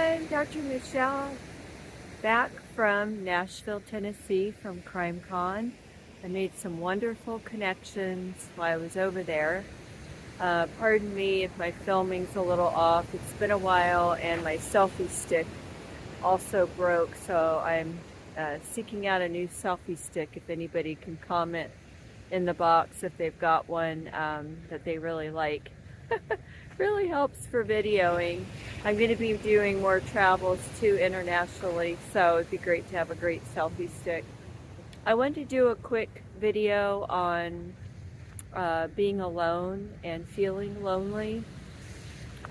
everyone, Dr. Michelle, back from Nashville, Tennessee from CrimeCon. I made some wonderful connections while I was over there. Pardon me if my filming's a little off. It's been a while and my selfie stick also broke, so I'm seeking out a new selfie stick. If anybody can comment in the box if they've got one that they really like. Really helps for videoing. I'm going to be doing more travels too internationally, so it'd be great to have a great selfie stick. I wanted to do a quick video on being alone and feeling lonely,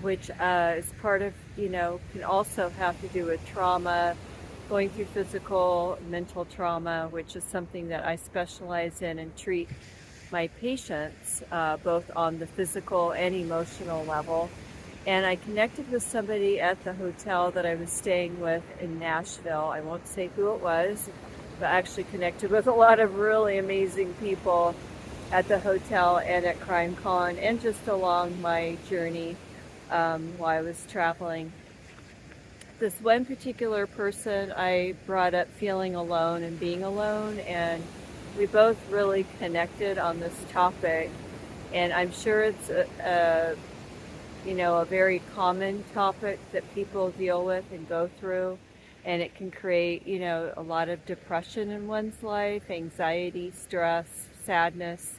which is part of, can also have to do with trauma, going through physical, mental trauma, which is something that I specialize in and treat my patients, both on the physical and emotional level. And I connected with somebody at the hotel that I was staying with in Nashville. I won't say who it was, but I actually connected with a lot of really amazing people at the hotel and at CrimeCon and just along my journey while I was traveling. This one particular person, I brought up feeling alone and being alone, and we both really connected on this topic. And I'm sure it's a very common topic that people deal with and go through, and it can create, a lot of depression in one's life, anxiety, stress, sadness,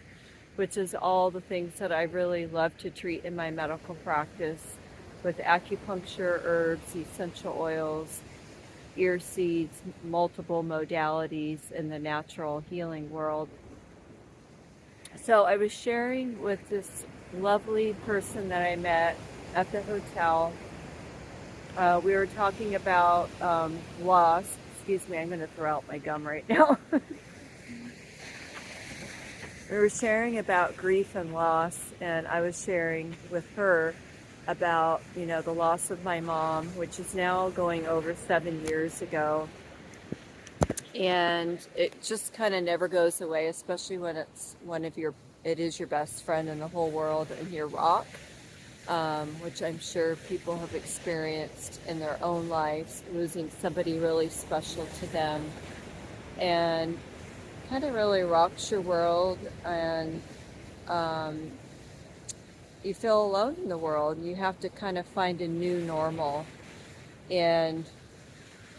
which is all the things that I really love to treat in my medical practice with acupuncture, herbs, essential oils, ear seeds, multiple modalities in the natural healing world. So I was sharing with this lovely person that I met at the hotel. We were talking about loss. Excuse me, I'm going to throw out my gum right now. We were sharing about grief and loss, and I was sharing with her about, the loss of my mom, which is now going over 7 years ago. And it just kind of never goes away, especially when it's it is your best friend in the whole world and your rock, which I'm sure people have experienced in their own lives, losing somebody really special to them. And kind of really rocks your world, and you feel alone in the world, and you have to kind of find a new normal, and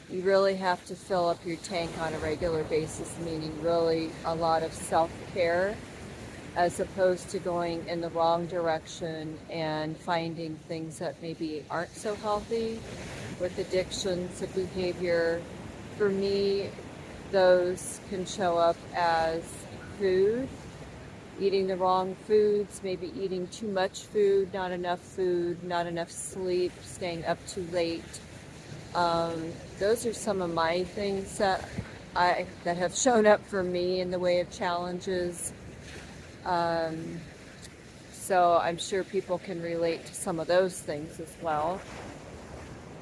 you really have to fill up your tank on a regular basis, meaning really a lot of self-care, as opposed to going in the wrong direction and finding things that maybe aren't so healthy with addictions of behavior. For me, those can show up as food, eating the wrong foods, maybe eating too much food, not enough sleep, staying up too late. Those are some of my things that have shown up for me in the way of challenges. So I'm sure people can relate to some of those things as well.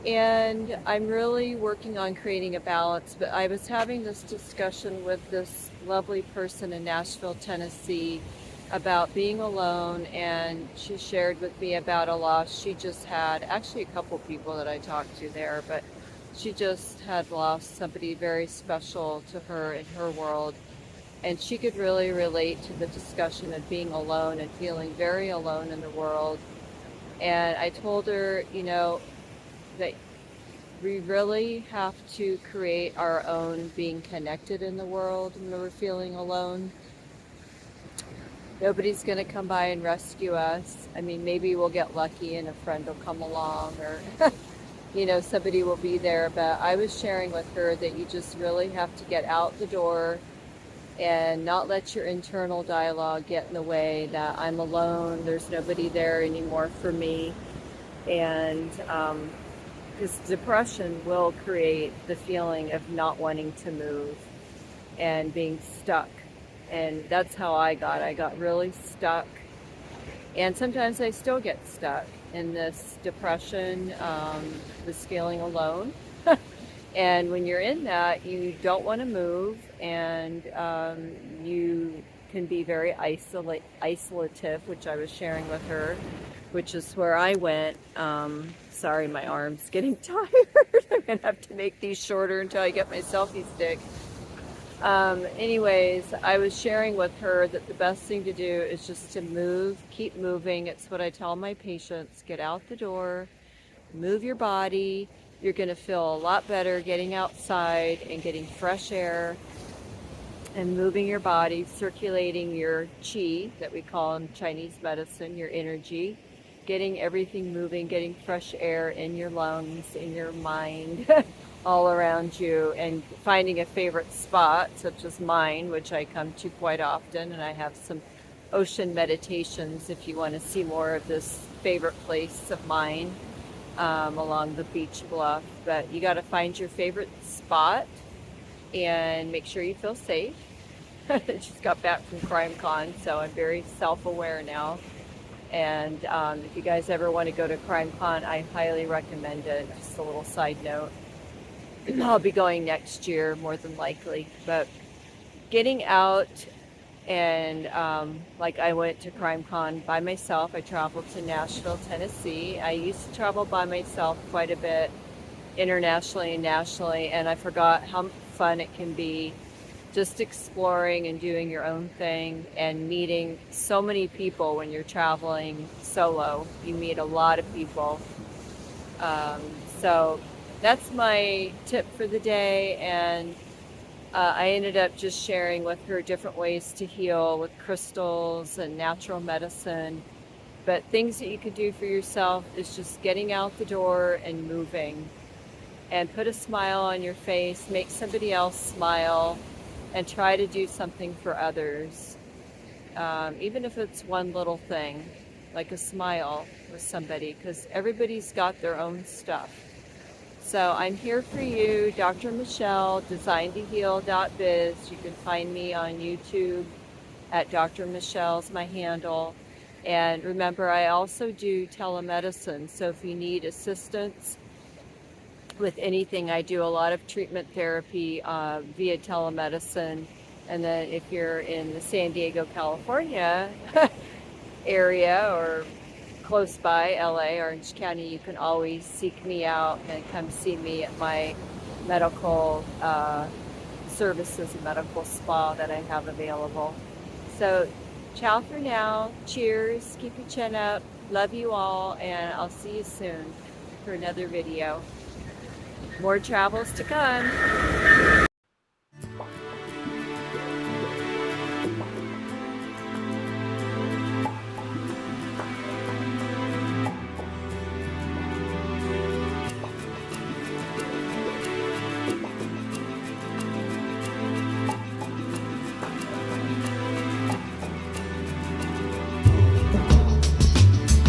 And I'm really working on creating a balance, but I was having this discussion with this lovely person in Nashville, Tennessee, about being alone, and she shared with me about a loss she just had. Actually, a couple people that I talked to there, but she just had lost somebody very special to her in her world, and she could really relate to the discussion of being alone and feeling very alone in the world. And I told her, that we really have to create our own being connected in the world when we're feeling alone. Nobody's going to come by and rescue us. I mean, maybe we'll get lucky and a friend will come along, or somebody will be there. But I was sharing with her that you just really have to get out the door and not let your internal dialogue get in the way, that I'm alone, there's nobody there anymore for me. And because depression will create the feeling of not wanting to move and being stuck. And that's how I got really stuck. And sometimes I still get stuck in this depression, this feeling alone. And when you're in that, you don't want to move, and you can be very isolative, which I was sharing with her. which is where I went. Sorry, my arm's getting tired. I'm gonna have to make these shorter until I get my selfie stick. Anyways, I was sharing with her that the best thing to do is just to move, keep moving. It's what I tell my patients. Get out the door, move your body. You're going to feel a lot better getting outside and getting fresh air and moving your body, circulating your qi that we call in Chinese medicine, your energy, getting everything moving, getting fresh air in your lungs, in your mind, all around you, and finding a favorite spot such as mine, which I come to quite often, and I have some ocean meditations if you want to see more of this favorite place of mine along the beach bluff. But you got to find your favorite spot and make sure you feel safe. I just got back from CrimeCon, so I'm very self-aware now. And if you guys ever want to go to CrimeCon, I highly recommend it. Just a little side note. I'll be going next year, more than likely. But getting out and like I went to CrimeCon by myself. I traveled to Nashville, Tennessee. I used to travel by myself quite a bit internationally and nationally, and I forgot how fun it can be just exploring and doing your own thing and meeting so many people when you're traveling solo. You meet a lot of people. So that's my tip for the day, and I ended up just sharing with her different ways to heal with crystals and natural medicine. But things that you could do for yourself is just getting out the door and moving, and put a smile on your face, make somebody else smile, and try to do something for others. Even if it's one little thing, like a smile with somebody, because everybody's got their own stuff. So I'm here for you, Dr. Michelle, designedtoheal.biz. You can find me on YouTube at Dr. Michelle's my handle. And remember, I also do telemedicine. So if you need assistance with anything, I do a lot of treatment therapy via telemedicine. And then if you're in the San Diego, California area, or close by LA, Orange County, you can always seek me out and come see me at my medical services and medical spa that I have available. So ciao for now. Cheers. Keep your chin up. Love you all, and I'll see you soon for another video. More travels to come.